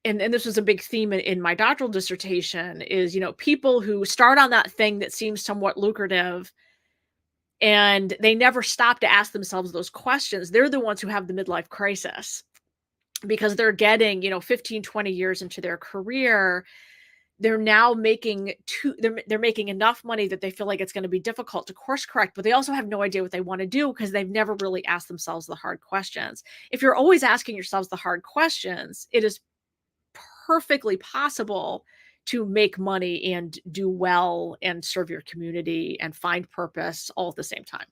[SPEAKER 2] and this was a big theme in my doctoral dissertation, is, people who start on that thing that seems somewhat lucrative and they never stop to ask themselves those questions. They're the ones who have the midlife crisis, because they're getting, 15, 20 years into their career. They're now making they're making enough money that they feel like it's going to be difficult to course correct, but they also have no idea what they want to do because they've never really asked themselves the hard questions. If you're always asking yourselves the hard questions, it is perfectly possible to make money and do well and serve your community and find purpose all at the same time.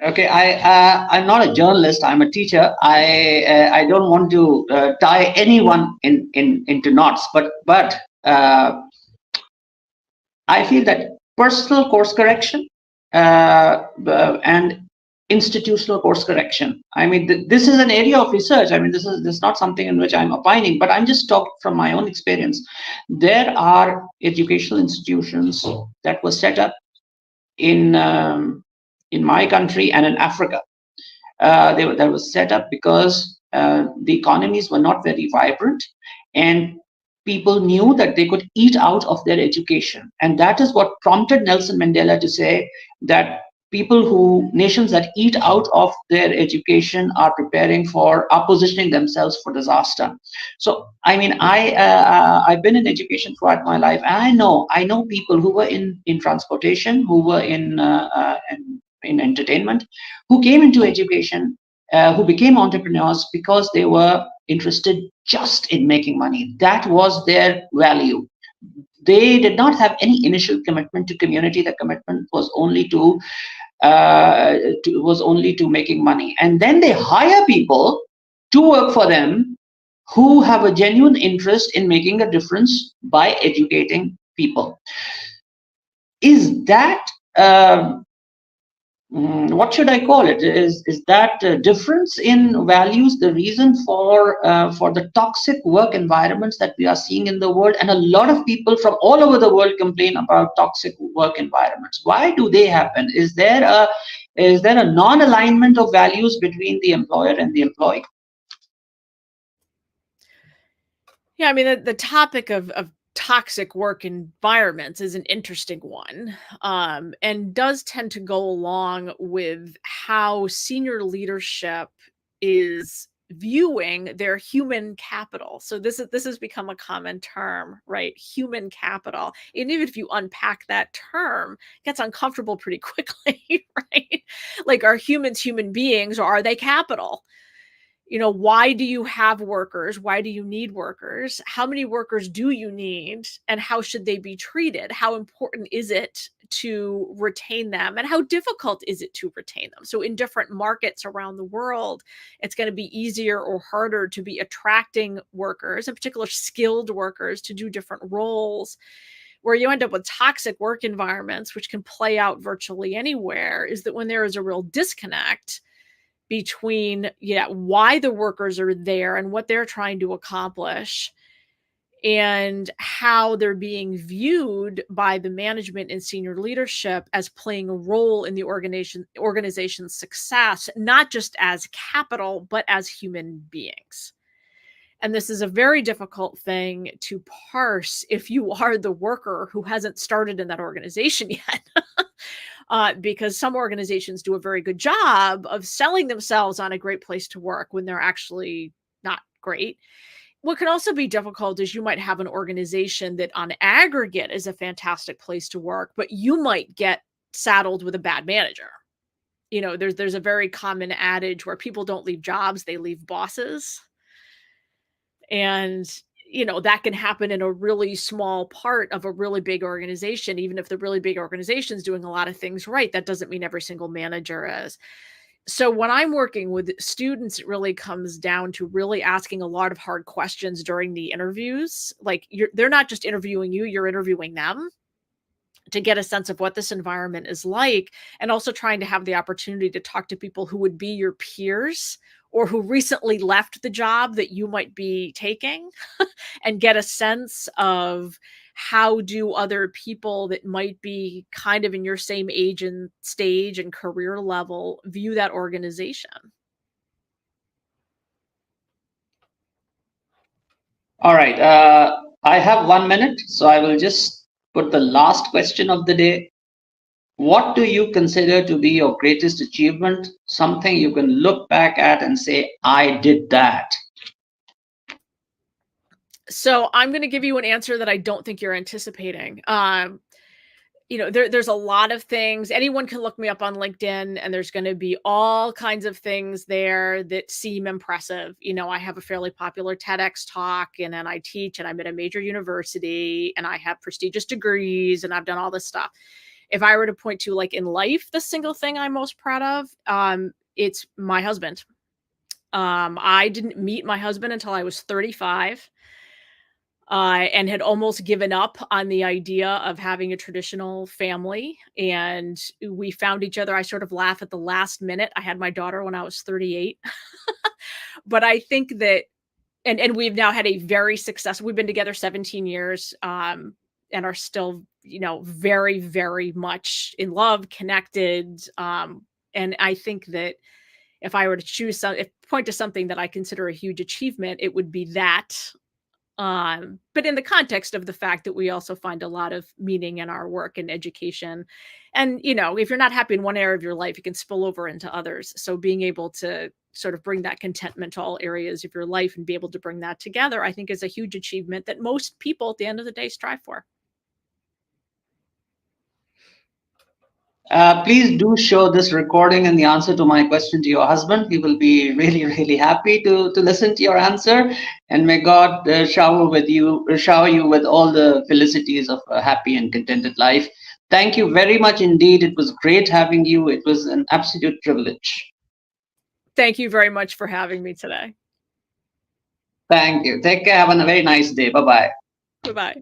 [SPEAKER 1] Okay, I'm not a journalist. I'm a teacher. I don't want to tie anyone into knots, but I feel that personal course correction and institutional course correction. I mean, this is an area of research. I mean, this is not something in which I'm opining, but I'm just talking from my own experience. There are educational institutions that were set up in my country and in Africa. That was set up because the economies were not very vibrant, and people knew that they could eat out of their education. And that is what prompted Nelson Mandela to say that nations that eat out of their education are positioning themselves for disaster. So, I mean, I've been in education throughout my life. And I know people who were in transportation, who were in entertainment, who came into education, who became entrepreneurs because they were interested just in making money. That was their value. They did not have any initial commitment to community. The commitment was only to making money. And then they hire people to work for them who have a genuine interest in making a difference by educating people. Is that what should I call it? Is that difference in values the reason for the toxic work environments that we are seeing in the world? And a lot of people from all over the world complain about toxic work environments. Why do they happen? Is there a non-alignment of values between the employer and the employee?
[SPEAKER 2] Yeah, I mean, the topic of toxic work environments is an interesting one, and does tend to go along with how senior leadership is viewing their human capital. So this has become a common term, right? Human capital. And even if you unpack that term, it gets uncomfortable pretty quickly, right? Like, are humans human beings, or are they capital? Why do you have workers? Why do you need workers? How many workers do you need? And how should they be treated? How important is it to retain them? And how difficult is it to retain them? So in different markets around the world, it's going to be easier or harder to be attracting workers, in particular skilled workers, to do different roles. Where you end up with toxic work environments, which can play out virtually anywhere, is that when there is a real disconnect between why the workers are there and what they're trying to accomplish, and how they're being viewed by the management and senior leadership as playing a role in the organization's success, not just as capital, but as human beings. And this is a very difficult thing to parse if you are the worker who hasn't started in that organization yet. Because some organizations do a very good job of selling themselves on a great place to work when they're actually not great. What can also be difficult is you might have an organization that on aggregate is a fantastic place to work, but you might get saddled with a bad manager. There's a very common adage where people don't leave jobs, they leave bosses. And that can happen in a really small part of a really big organization. Even if the really big organization is doing a lot of things right, that doesn't mean every single manager is. So when I'm working with students, it really comes down to really asking a lot of hard questions during the interviews. Like, they're not just interviewing you, you're interviewing them to get a sense of what this environment is like, and also trying to have the opportunity to talk to people who would be your peers or who recently left the job that you might be taking and get a sense of how do other people that might be kind of in your same age and stage and career level view that organization.
[SPEAKER 1] All right. I have 1 minute, so I will just put the last question of the day. What do you consider to be your greatest achievement? Something you can look back at and say, I did that.
[SPEAKER 2] So I'm going to give you an answer that I don't think you're anticipating. There's a lot of things. Anyone can look me up on LinkedIn, and there's going to be all kinds of things there that seem impressive. I have a fairly popular TEDx talk, and then I teach, and I'm at a major university, and I have prestigious degrees, and I've done all this stuff. If I were to point to, like, in life, the single thing I'm most proud of, it's my husband. I didn't meet my husband until I was 35. And had almost given up on the idea of having a traditional family. And we found each other. I sort of laugh at the last minute. I had my daughter when I was 38. But I think that, and we've now had a very successful, we've been together 17 years, and are still, very, very much in love, connected. And I think that if I were to point to something that I consider a huge achievement, it would be that. But in the context of the fact that we also find a lot of meaning in our work and education. And, if you're not happy in one area of your life, you can spill over into others. So being able to sort of bring that contentment to all areas of your life and be able to bring that together, I think is a huge achievement that most people at the end of the day strive for.
[SPEAKER 1] Please do show this recording and the answer to my question to your husband. He will be really, really happy to listen to your answer. And may God shower you with all the felicities of a happy and contented life. Thank you very much indeed. It was great having you. It was an absolute privilege.
[SPEAKER 2] Thank you very much for having me today.
[SPEAKER 1] Thank you. Take care. Have a very nice day. Bye-bye.
[SPEAKER 2] Bye-bye.